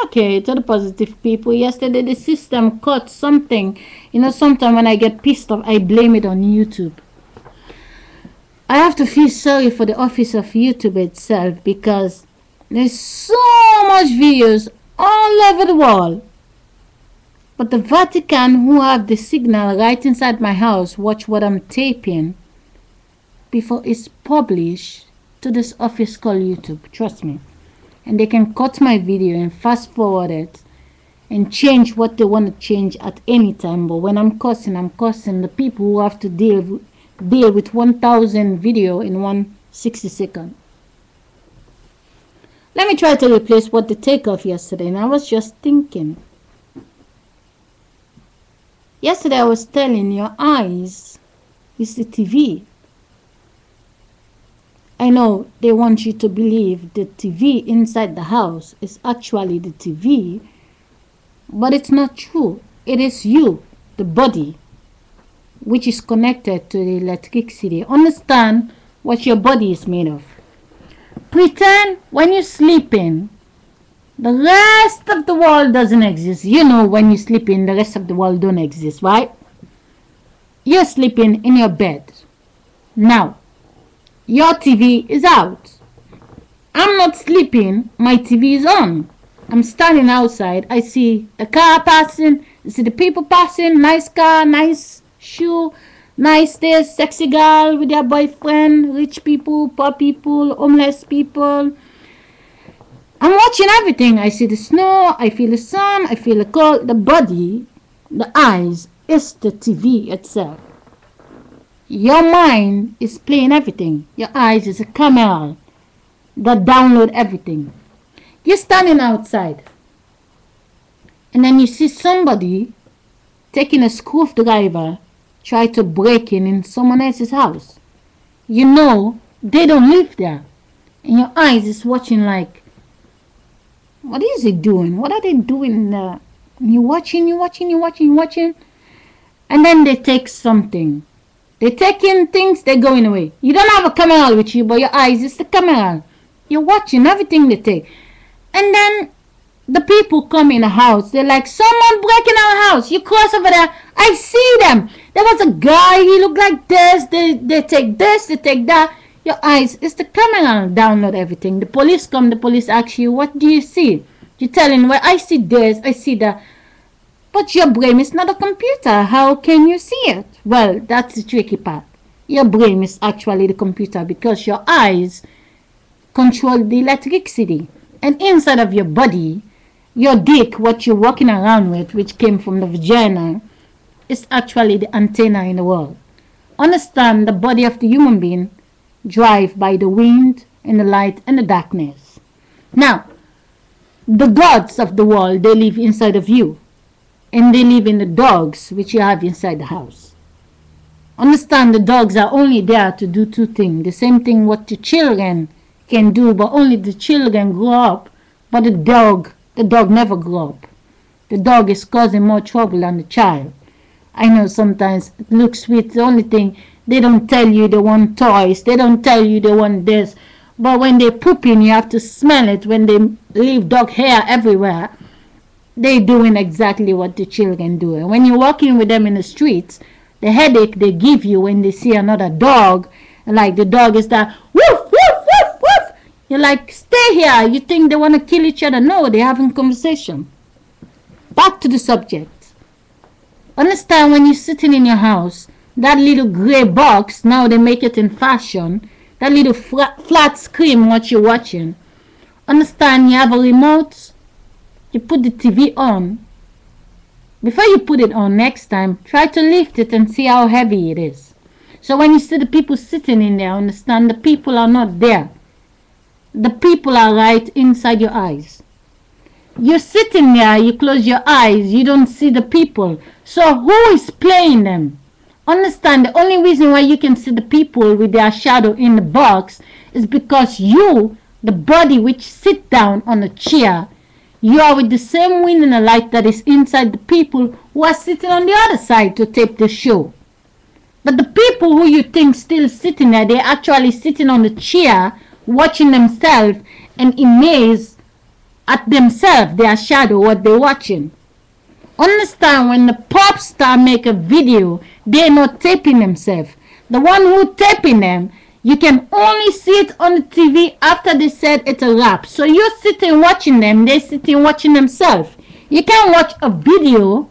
Okay, to the positive people. Yesterday the system caught something. You know, sometimes when I get pissed off, I blame it on YouTube. I have to feel sorry for the office of YouTube itself because there's so much videos all over the world. But the Vatican, who have the signal right inside my house, watch what I'm taping before it's published to this office called YouTube. Trust me. And they can cut my video and fast forward it and change what they want to change at any time. But when I'm cursing the people who have to deal with 1,000 video in 160 seconds. Let me try to replace what they take off yesterday. And I was just thinking. Yesterday I was telling your eyes is the TV. I know they want you to believe the TV inside the house is actually the TV, but it's not true. It is you, the body, which is connected to the electricity. Understand what your body is made of. Pretend when you're sleeping, the rest of the world doesn't exist. You know, when you're sleeping, the rest of the world don't exist, right? You're sleeping in your bed. Now, your TV is out. I'm not sleeping. My TV is on. I'm standing outside. I see the car passing. I see the people passing. Nice car, nice shoe, nice this, sexy girl with their boyfriend, rich people, poor people, homeless people. I'm watching everything. I see the snow. I feel the sun. I feel the cold. The body, the eyes, is the TV itself. Your mind is playing everything. Your eyes is a camera that download everything. You're standing outside and then you see somebody taking a screwdriver try to break in someone else's house. You know they don't live there. And your eyes is watching like, what is he doing? What are they doing there? You're watching. And then they take something. They take in things, they're going away. You don't have a camera with you, but your eyes is the camera. You're watching everything they take. And then the people come in the house. They're like, someone breaking our house. You cross over there. I see them. There was a guy. He looked like this. They take this. They take that. Your eyes is the camera. Download everything. The police come. The police ask you, what do you see? You tell them, well, I see this. I see that. But your brain is not a computer. How can you see it? Well, that's the tricky part. Your brain is actually the computer because your eyes control the electricity. And inside of your body, your dick, what you're walking around with, which came from the vagina, is actually the antenna in the world. Understand the body of the human being drive by the wind and the light and the darkness. Now, the gods of the world, they live inside of you. And they live in the dogs which you have inside the house. Understand the dogs are only there to do two things. The same thing what the children can do, but only the children grow up. But the dog never grow up. The dog is causing more trouble than the child. I know sometimes it looks sweet. The only thing, they don't tell you they want toys. They don't tell you they want this. But when they pooping, you have to smell it. When they leave dog hair everywhere, they're doing exactly what the children do. And when you're walking with them in the streets, the headache they give you when they see another dog, like the dog is that woof, woof, woof, woof. You're like, stay here. You think they want to kill each other? No, they're having conversation. Back to the subject. Understand when you're sitting in your house, that little gray box, now they make it in fashion, that little flat screen what you're watching. Understand you have a remote. You put the TV on. Before you put it on next time, try to lift it and see how heavy it is. So when you see the people sitting in there, understand the people are not there. The people are right inside your eyes. You're sitting there, you close your eyes, you don't see the people. So who is playing them? Understand the only reason why you can see the people with their shadow in the box is because you, the body which sit down on a chair, you are with the same wind and the light that is inside the people who are sitting on the other side to tape the show. But the people who you think still sitting there, they're actually sitting on the chair, watching themselves and amazed at themselves, their shadow, what they're watching. Understand, when the pop star make a video, they're not taping themselves. The one who taping them, you can only see it on the TV after they said it's a wrap. So you're sitting watching them, they're sitting watching themselves. You can't watch a video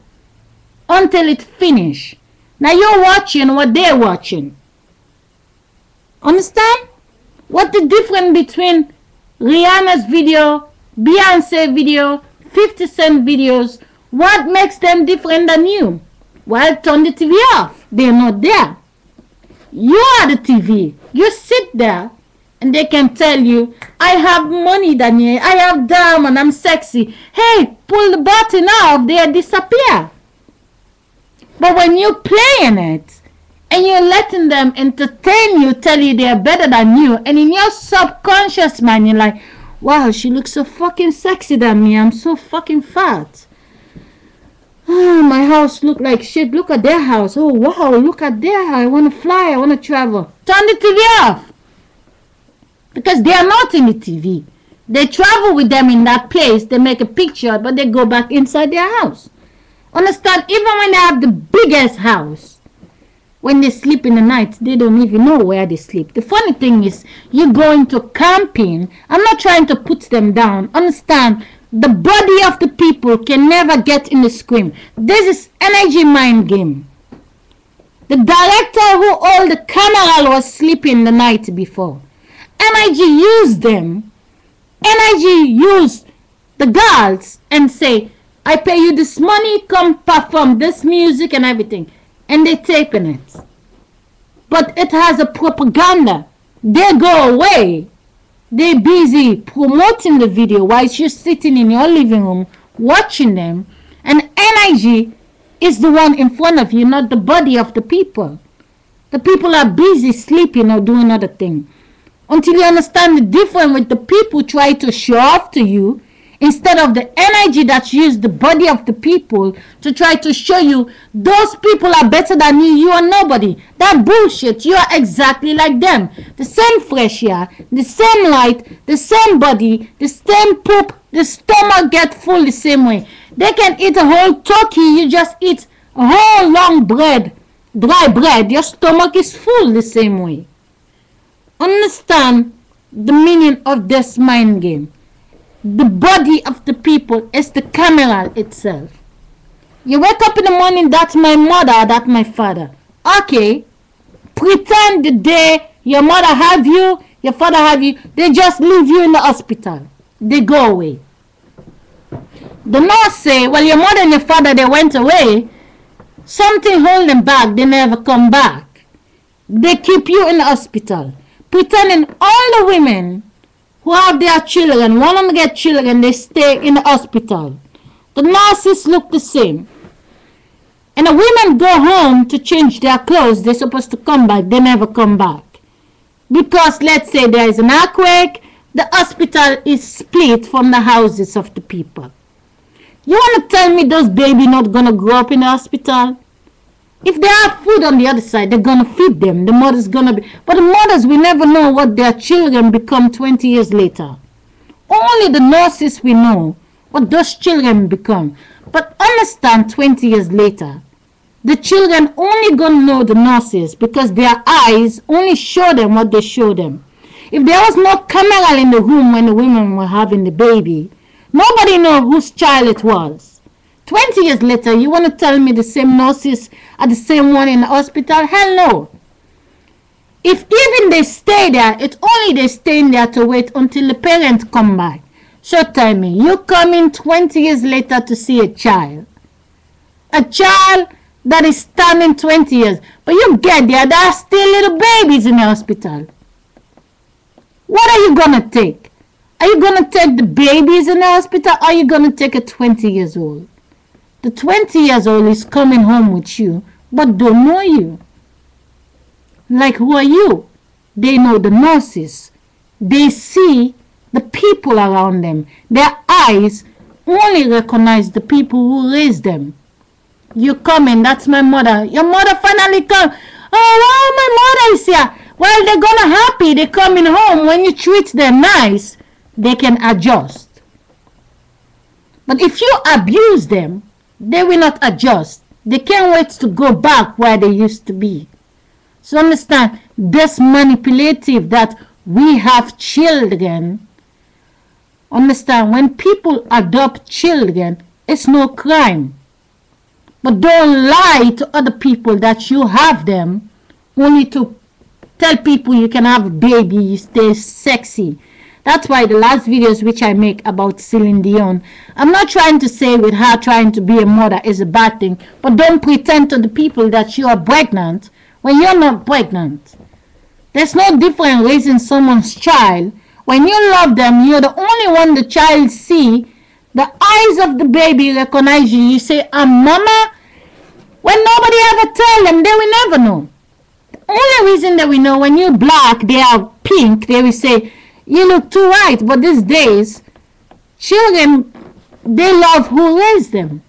until it's finished. Now you're watching what they're watching. Understand? What the difference between Rihanna's video, Beyonce video, 50 Cent videos? What makes them different than you? Well, turn the TV off. They're not there. You are the TV. You sit there and they can tell you, I have money, Daniel. I have diamond. I'm sexy. Hey, pull the button off. They disappear. But when you're playing it and you're letting them entertain you, tell you they're better than you, and in your subconscious mind, you're like, wow, she looks so fucking sexy than me. I'm so fucking fat. Oh, my house look like shit. Look at their house. Oh, wow, look at their house. I want to fly. I want to travel. Turn the TV off. Because they are not in the TV. They travel with them in that place. They make a picture, but they go back inside their house. Understand? Even when they have the biggest house, when they sleep in the night, they don't even know where they sleep. The funny thing is, you go into camping. I'm not trying to put them down. Understand? The body of the people can never get in the screen. This is energy mind game. The director who all the camera was sleeping the night before. Energy used them. Energy used the girls and say, I pay you this money, come perform this music and everything. And they taping it. But it has a propaganda. They go away. They're busy promoting the video while you're sitting in your living room watching them. And energy is the one in front of you, not the body of the people. The people are busy sleeping or doing other things. Until you understand the difference with the people try to show off to you, instead of the energy that used the body of the people to try to show you those people are better than you, you are nobody. That bullshit, you are exactly like them. The same fresh air, the same light, the same body, the same poop, the stomach get full the same way. They can eat a whole turkey, you just eat a whole long bread, dry bread, your stomach is full the same way. Understand the meaning of this mind game. The body of the people is the camera itself. You wake up in the morning, that's my mother, that's my father. Okay, pretend the day your mother have you, your father have you, they just leave you in the hospital. They go away. The nurse say, well, your mother and your father, they went away. Something hold them back, they never come back. They keep you in the hospital. Pretending all the women who have their children, want them to get children, they stay in the hospital. The nurses look the same. And the women go home to change their clothes. They're supposed to come back. They never come back. Because let's say there is an earthquake, the hospital is split from the houses of the people. You want to tell me those babies not going to grow up in the hospital? If they have food on the other side, they're going to feed them. The mother's going to be... But the mothers, we never know what their children become 20 years later. Only the nurses we know what those children become. But understand, 20 years later, the children only going to know the nurses because their eyes only show them what they show them. If there was no camera in the room when the women were having the baby, nobody know whose child it was. 20 years later, you want to tell me the same nurses are the same one in the hospital? Hell no. If even they stay there, it's only they staying there to wait until the parents come back. So tell me, you come in 20 years later to see a child. A child that is standing 20 years. But you get there, there are still little babies in the hospital. What are you going to take? Are you going to take the babies in the hospital or are you going to take a 20 years old? The 20 years old is coming home with you, but don't know you. Like, who are you? They know the nurses. They see the people around them. Their eyes only recognize the people who raised them. You come in, that's my mother. Your mother finally come. Oh, wow, my mother is here. Well, they're gonna happy. They're coming home. When you treat them nice, they can adjust. But if you abuse them, they will not adjust. They can't wait to go back where they used to be. So understand, this manipulative that we have children. Understand, when people adopt children, it's no crime. But don't lie to other people that you have them, only to tell people you can have a baby, you stay sexy. That's why the last videos which I make about Celine Dion, I'm not trying to say with her trying to be a mother is a bad thing, but don't pretend to the people that you are pregnant when you're not pregnant. There's no difference raising someone's child. When you love them, you're the only one the child see. The eyes of the baby recognize you. You say, I'm mama. When nobody ever tell them, they will never know. The only reason that we know when you're black, they are pink, they will say, you look too white. But these days, children, they love who raised them.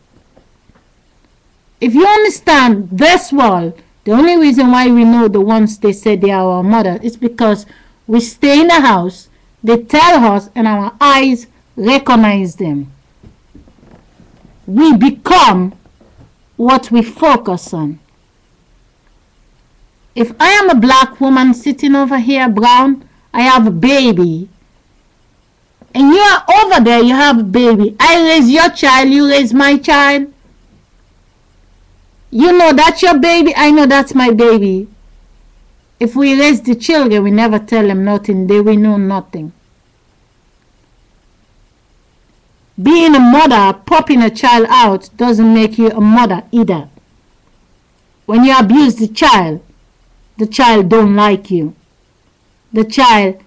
If you understand this world, the only reason why we know the ones they say they are our mother is because we stay in the house, they tell us, and our eyes recognize them. We become what we focus on. If I am a black woman sitting over here, brown, I have a baby, and you are over there, you have a baby. I raise your child, you raise my child. You know that's your baby, I know that's my baby. If we raise the children, we never tell them nothing, they will know nothing. Being a mother, popping a child out, doesn't make you a mother either. When you abuse the child don't like you. The child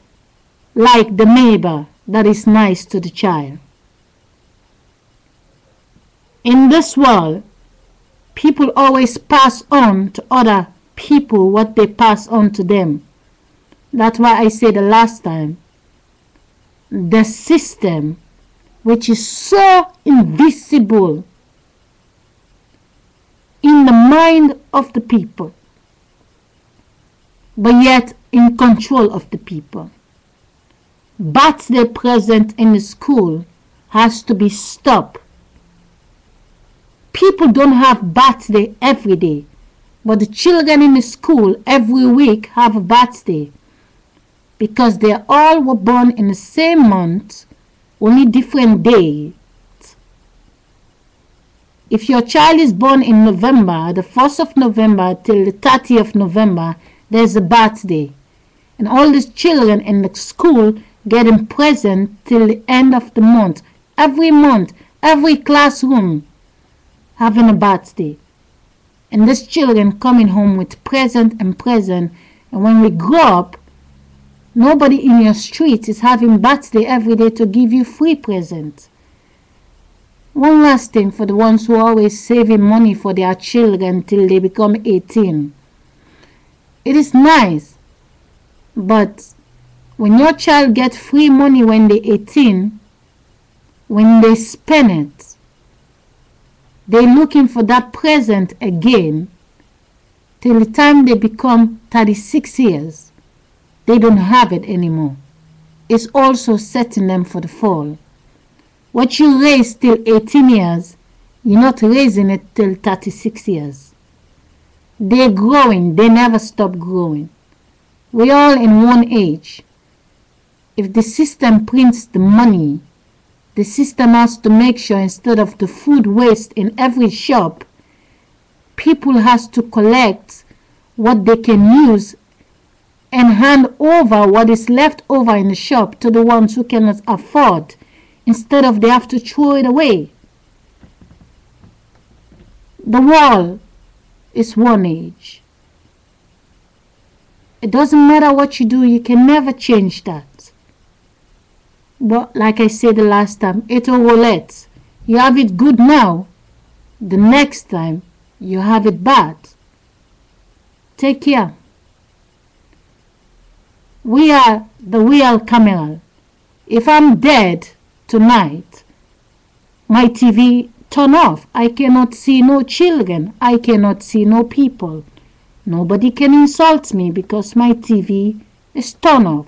like the neighbor that is nice to the child. In this world, people always pass on to other people what they pass on to them. That's why I said the last time, the system which is so invisible in the mind of the people, but yet in control of the people. Birthday present in the school has to be stopped. People don't have birthday every day, but the children in the school every week have a birthday because they all were born in the same month, only different days. If your child is born in November, the 1st of November till the 30th of November, there's a birthday. And all these children in the school getting present till the end of the month. Every classroom having a birthday. And these children coming home with present. And when we grow up, nobody in your street is having birthday every day to give you free present. One last thing for the ones who are always saving money for their children till they become 18. It is nice, but when your child gets free money when they're 18, when they spend it, they're looking for that present again till the time they become 36 years. They don't have it anymore. It's also setting them for the fall. What you raise till 18 years, you're not raising it till 36 years. They're growing. They never stop growing. We're all in one age. If the system prints the money, the system has to make sure instead of the food waste in every shop, people has to collect what they can use and hand over what is left over in the shop to the ones who cannot afford, instead of they have to throw it away. The world is one age. It doesn't matter what you do, you can never change that. But like I said the last time, it's a roulette. You have it good now, the next time you have it bad. Take care. We are the real camera. If I'm dead tonight, my TV turn off. I cannot see no children. I cannot see no people. Nobody can insult me because my TV is turned off.